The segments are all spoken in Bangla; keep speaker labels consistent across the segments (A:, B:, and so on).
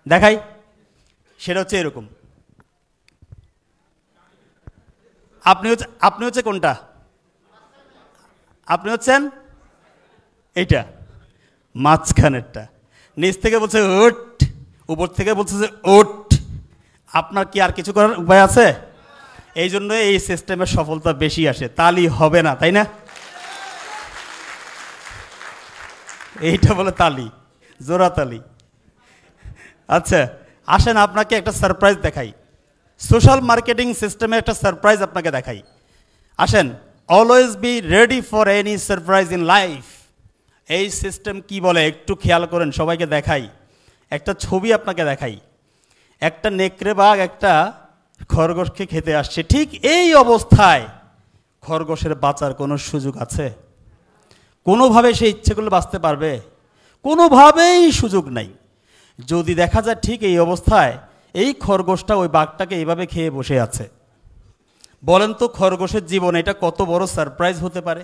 A: দেখাই, সেটা হচ্ছে এরকম। আপনি হচ্ছে কোনটা? আপনি হচ্ছেন এইটা, মাঝখানেরটা। নিচ থেকে বলছে ওট, উপর থেকে বলছে যে ওট। আপনার কি আর কিছু করার উপায় আছে? এই জন্য এই সিস্টেমের সফলতা বেশি আসে, তালি হবে না, তাই না? এইটা বলে তালি, জোড়া তালি। আচ্ছা, আসেন আপনাকে একটা সারপ্রাইজ দেখাই। সোশ্যাল মার্কেটিং সিস্টেমে একটা সারপ্রাইজ আপনাকে দেখাই। আসেন, always be ready for any surprise in life. এই সিস্টেম কি বলে একটু খেয়াল করেন, সবাইকে দেখাই। একটা ছবি আপনাকে দেখাই। একটা নেকড়ে বাঘ একটা খরগোশকে খেতে আসছে। ঠিক এই অবস্থায় খরগোশের বাঁচার কোনো সুযোগ আছে? কোনোভাবে সে ইচ্ছে করলে বাঁচতে পারবে? কোনোভাবেই সুযোগ নাই। যদি দেখা যায় ঠিক এই অবস্থায় এই খরগোশটা ওই বাঘটাকে এইভাবে খেয়ে বসে আছে, বলেন তো খরগোশের জীবন এটা কত বড় সারপ্রাইজ হতে পারে?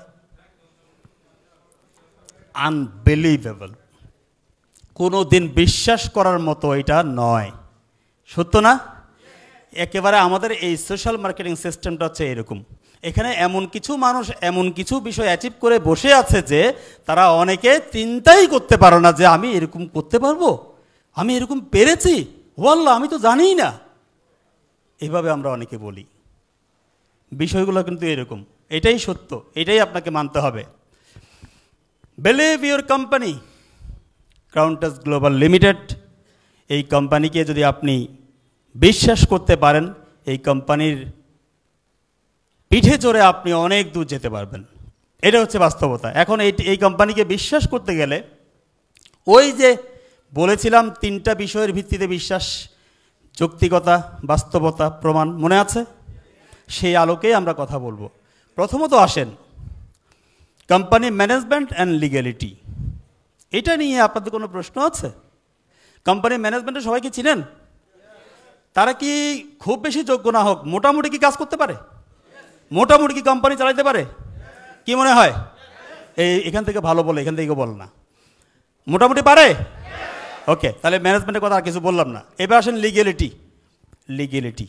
A: আনবিলিভেবল, কোনো দিন বিশ্বাস করার মতো এটা নয়, সত্য না? একেবারে আমাদের এই সোশ্যাল মার্কেটিং সিস্টেমটা হচ্ছে এরকম। এখানে এমন কিছু মানুষ এমন কিছু বিষয় অ্যাচিভ করে বসে আছে যে তারা অনেকে চিন্তাই করতে পারে না যে আমি এরকম করতে পারবো, আমি এরকম পেরেছি, ওয়াল্লাহ আমি তো জানিই না। এইভাবে আমরা অনেকে বলি। বিষয়গুলো কিন্তু এরকম, এটাই সত্য, এটাই আপনাকে মানতে হবে। Believe your company, Countus global limited. এই কোম্পানিকে যদি আপনি বিশ্বাস করতে পারেন, এই কোম্পানির পিঠে চড়ে আপনি অনেক দূর যেতে পারবেন। এটা হচ্ছে বাস্তবতা। এখন এই কোম্পানিকে বিশ্বাস করতে গেলে ওই যে বলেছিলাম তিনটা বিষয়ের ভিত্তিতে বিশ্বাস, যৌক্তিকতা, বাস্তবতা, প্রমাণ, মনে আছে? সেই আলোকেই আমরা কথা বলবো। প্রথমত আসেন কোম্পানি ম্যানেজমেন্ট অ্যান্ড লিগ্যালিটি। এটা নিয়ে আপনাদের কোনো প্রশ্ন আছে? কোম্পানি ম্যানেজমেন্টে সবাইকে চিনেন? তারা কি খুব বেশি যোগ্য না হোক মোটামুটি কি কাজ করতে পারে? মোটামুটি কি কোম্পানি চালাতে পারে? কি মনে হয়? এখান থেকে ভালো বলে, এখান থেকে বল না, মোটামুটি পারে। ওকে, তাহলে ম্যানেজমেন্টের কথা আর কিছু বললাম না। এবার আসেন লিগ্যালিটি। লিগ্যালিটি,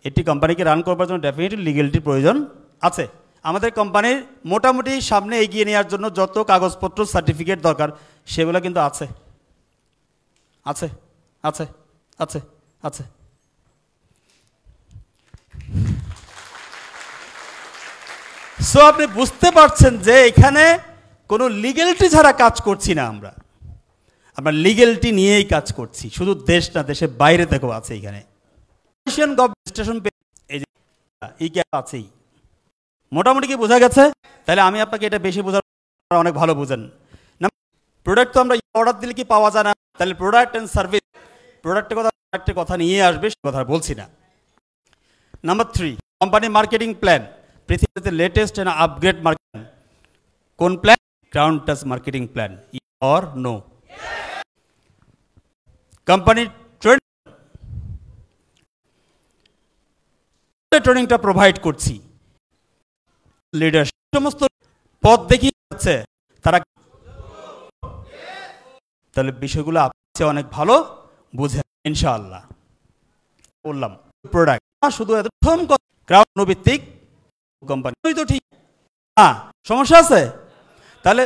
A: একটি কোম্পানিকে রান করবার জন্য ডেফিনেটলি লিগ্যালিটির প্রয়োজন আছে। আমাদের কোম্পানির মোটামুটি সামনে এগিয়ে নেওয়ার জন্য যত কাগজপত্র সার্টিফিকেট দরকার সেগুলো কিন্তু আছে, আছে, আছে, আছে, আছে। সো আপনি বুঝতে পারছেন যে এখানে কোনো লিগ্যালিটি ছাড়া কাজ করছি না আমরা লিগ্যালিটি নিয়েই কাজ করছি। শুধু দেশ না, দেশের বাইরে থেকেও আছে। এখানে স্টেশন আছেই। মোটামুটি কি বোঝা গেছে? তাহলে আমি আপনাকে এটা বেশি বোঝার, অনেক ভালো বুঝেন না। প্রোডাক্ট তো আমরা অর্ডার দিলে কি পাওয়া যায় না? তাহলে প্রোডাক্ট অ্যান্ড সার্ভিস, প্রোডাক্টের কথা নিয়ে আসবে, সে কথা বলছি না। Number 3, company marketing plan. পৃথিবীতে লেটেস্ট অ্যান্ড আপগ্রেড মার্কেটিং কোন plan? Countus marketing plan, or no? Company ট্রেনিংটা প্রোভাইড করছি। লিডারশিপ সমস্ত পথ দেখিয়ে যাচ্ছে তারা, তাহলে বিষয়গুলো আপনি অনেক ভালো বুঝেন ইনশাআল্লাহ। বললাম প্রোডাক্ট শুধু প্রথম ক্রাউড ভিত্তিক কোম্পানি তো ঠিক, হ্যাঁ সমস্যা আছে। তাহলে